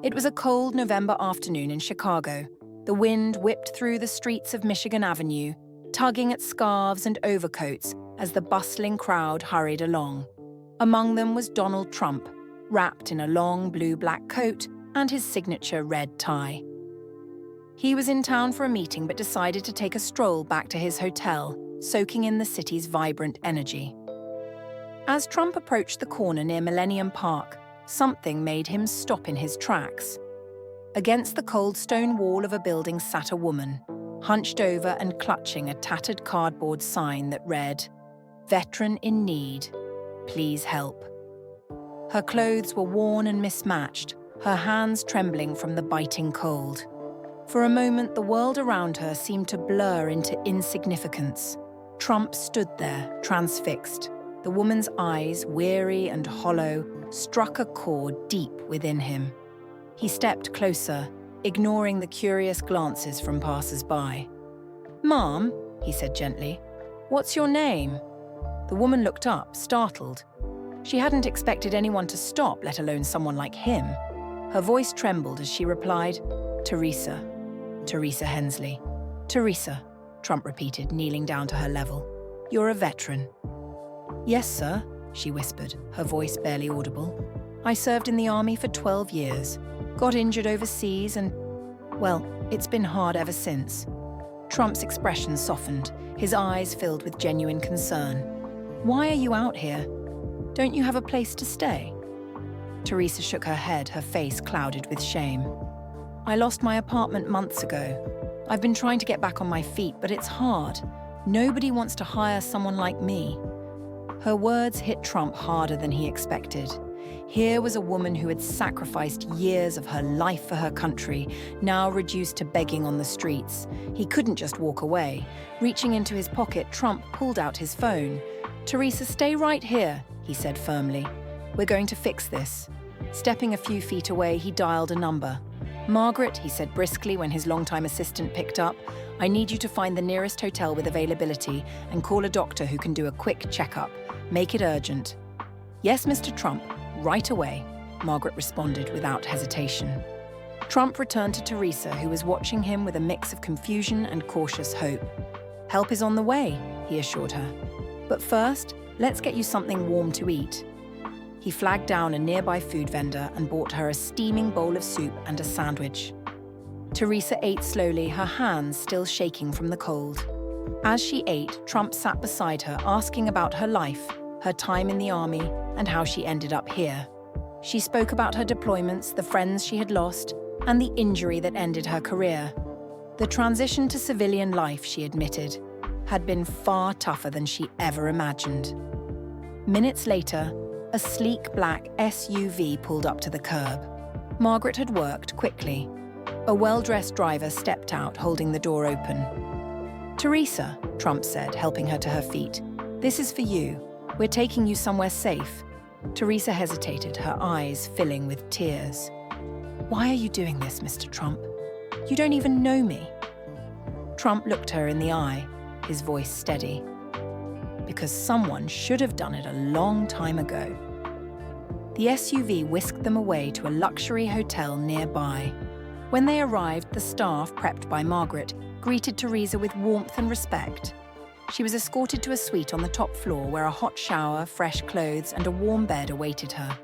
It was a cold November afternoon in Chicago. The wind whipped through the streets of Michigan Avenue, tugging at scarves and overcoats as the bustling crowd hurried along. Among them was Donald Trump, wrapped in a long blue-black coat and his signature red tie. He was in town for a meeting but decided to take a stroll back to his hotel, soaking in the city's vibrant energy. As Trump approached the corner near Millennium Park, something made him stop in his tracks. Against the cold stone wall of a building sat a woman, hunched over and clutching a tattered cardboard sign that read, "Veteran in need. Please help." Her clothes were worn and mismatched, her hands trembling from the biting cold. For a moment, the world around her seemed to blur into insignificance. Trump stood there, transfixed. The woman's eyes, weary and hollow, struck a chord deep within him. He stepped closer, ignoring the curious glances from passers-by. "Ma'am," he said gently, "what's your name?" The woman looked up, startled. She hadn't expected anyone to stop, let alone someone like him. Her voice trembled as she replied, "Teresa. Teresa Hensley." "Teresa," Trump repeated, kneeling down to her level. "You're a veteran." "Yes, sir," she whispered, her voice barely audible. "I served in the army for 12 years, got injured overseas and, well, it's been hard ever since." Trump's expression softened, his eyes filled with genuine concern. "Why are you out here? Don't you have a place to stay?" Teresa shook her head, her face clouded with shame. "I lost my apartment months ago. I've been trying to get back on my feet, but it's hard. Nobody wants to hire someone like me." Her words hit Trump harder than he expected. Here was a woman who had sacrificed years of her life for her country, now reduced to begging on the streets. He couldn't just walk away. Reaching into his pocket, Trump pulled out his phone. "Teresa, stay right here," he said firmly. "We're going to fix this." Stepping a few feet away, he dialed a number. "Margaret," he said briskly when his longtime assistant picked up, "I need you to find the nearest hotel with availability and call a doctor who can do a quick checkup. Make it urgent." "Yes, Mr. Trump, right away," Margaret responded without hesitation. Trump returned to Teresa, who was watching him with a mix of confusion and cautious hope. "Help is on the way," he assured her. "But first, let's get you something warm to eat." He flagged down a nearby food vendor and bought her a steaming bowl of soup and a sandwich. Teresa ate slowly, her hands still shaking from the cold. As she ate, Trump sat beside her, asking about her life, her time in the army, and how she ended up here. She spoke about her deployments, the friends she had lost, and the injury that ended her career. The transition to civilian life, she admitted, had been far tougher than she ever imagined. Minutes later, a sleek black SUV pulled up to the curb. Margaret had worked quickly. A well-dressed driver stepped out, holding the door open. "Teresa," Trump said, helping her to her feet, "this is for you. We're taking you somewhere safe." Teresa hesitated, her eyes filling with tears. "Why are you doing this, Mr. Trump? You don't even know me." Trump looked her in the eye, his voice steady. "Because someone should have done it a long time ago." The SUV whisked them away to a luxury hotel nearby. When they arrived, the staff, prepped by Margaret, greeted Teresa with warmth and respect. She was escorted to a suite on the top floor where a hot shower, fresh clothes, and a warm bed awaited her.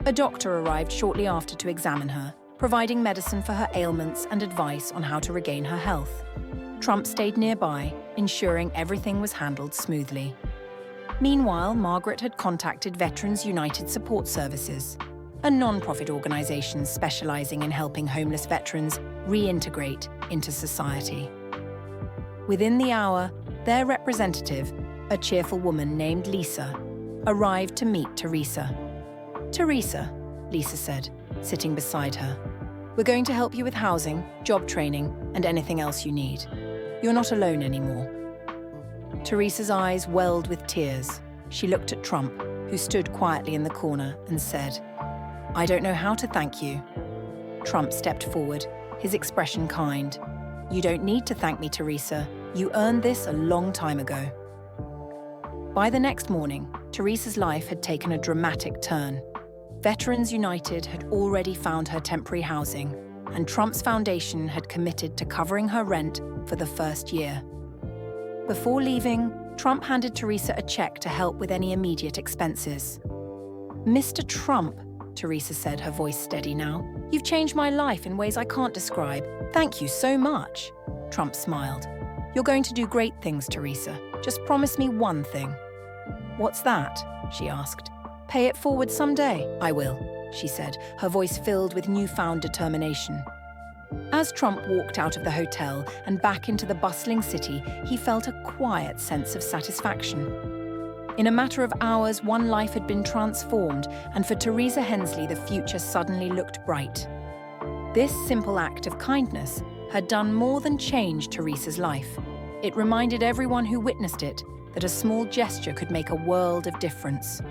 A doctor arrived shortly after to examine her, providing medicine for her ailments and advice on how to regain her health. Trump stayed nearby, ensuring everything was handled smoothly. Meanwhile, Margaret had contacted Veterans United Support Services, a non-profit organization specializing in helping homeless veterans reintegrate into society. Within the hour, their representative, a cheerful woman named Lisa, arrived to meet Teresa. "Teresa," Lisa said, sitting beside her, "we're going to help you with housing, job training, and anything else you need. You're not alone anymore." Teresa's eyes welled with tears. She looked at Trump, who stood quietly in the corner, and said, "I don't know how to thank you." Trump stepped forward, his expression kind. "You don't need to thank me, Teresa. You earned this a long time ago." By the next morning, Teresa's life had taken a dramatic turn. Veterans United had already found her temporary housing, and Trump's foundation had committed to covering her rent for the first year. Before leaving, Trump handed Teresa a check to help with any immediate expenses. "Mr. Trump," Teresa said, her voice steady now, "you've changed my life in ways I can't describe. Thank you so much." Trump smiled. "You're going to do great things, Teresa. Just promise me one thing." "What's that?" she asked. "Pay it forward someday." "I will," she said, her voice filled with newfound determination. As Trump walked out of the hotel and back into the bustling city, he felt a quiet sense of satisfaction. In a matter of hours, one life had been transformed, and for Teresa Hensley, the future suddenly looked bright. This simple act of kindness had done more than change Teresa's life. It reminded everyone who witnessed it that a small gesture could make a world of difference.